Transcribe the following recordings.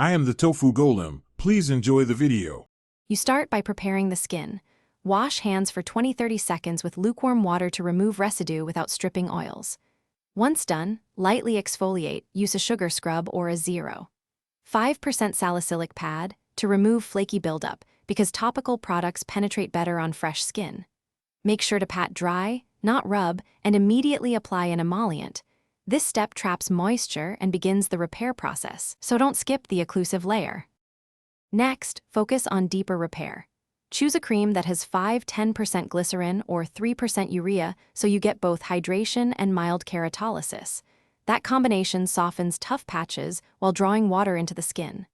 I am the Tofu Golem. Please enjoy the video. You start by preparing the skin. Wash hands for 20-30 seconds with lukewarm water to remove residue without stripping oils. Once done, lightly exfoliate, use a sugar scrub or a 0.5% salicylic pad to remove flaky buildup because topical products penetrate better on fresh skin. Make sure to pat dry, not rub, and immediately apply an emollient. This step traps moisture and begins the repair process, so don't skip the occlusive layer. Next, focus on deeper repair. Choose a cream that has 5-10% glycerin or 3% urea so you get both hydration and mild keratolysis. That combination softens tough patches while drawing water into the skin.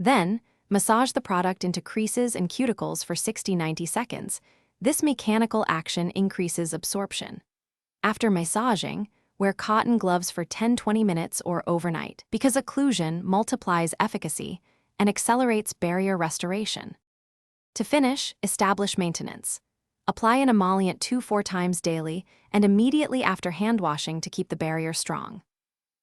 Then, massage the product into creases and cuticles for 60-90 seconds. This mechanical action increases absorption. After massaging, wear cotton gloves for 10-20 minutes or overnight because occlusion multiplies efficacy and accelerates barrier restoration. To finish, establish maintenance. Apply an emollient 2-4 times daily and immediately after hand washing to keep the barrier strong.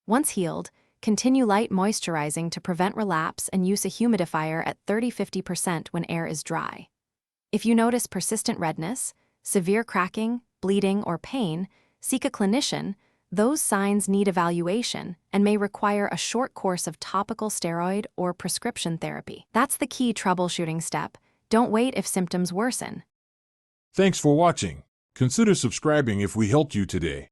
Once healed, continue light moisturizing to prevent relapse and use a humidifier at 30-50% when air is dry. If you notice persistent redness, severe cracking, bleeding, or pain, seek a clinician. Those signs need evaluation and may require a short course of topical steroid or prescription therapy. That's the key troubleshooting step. Don't wait if symptoms worsen. Thanks for watching. Consider subscribing if we helped you today.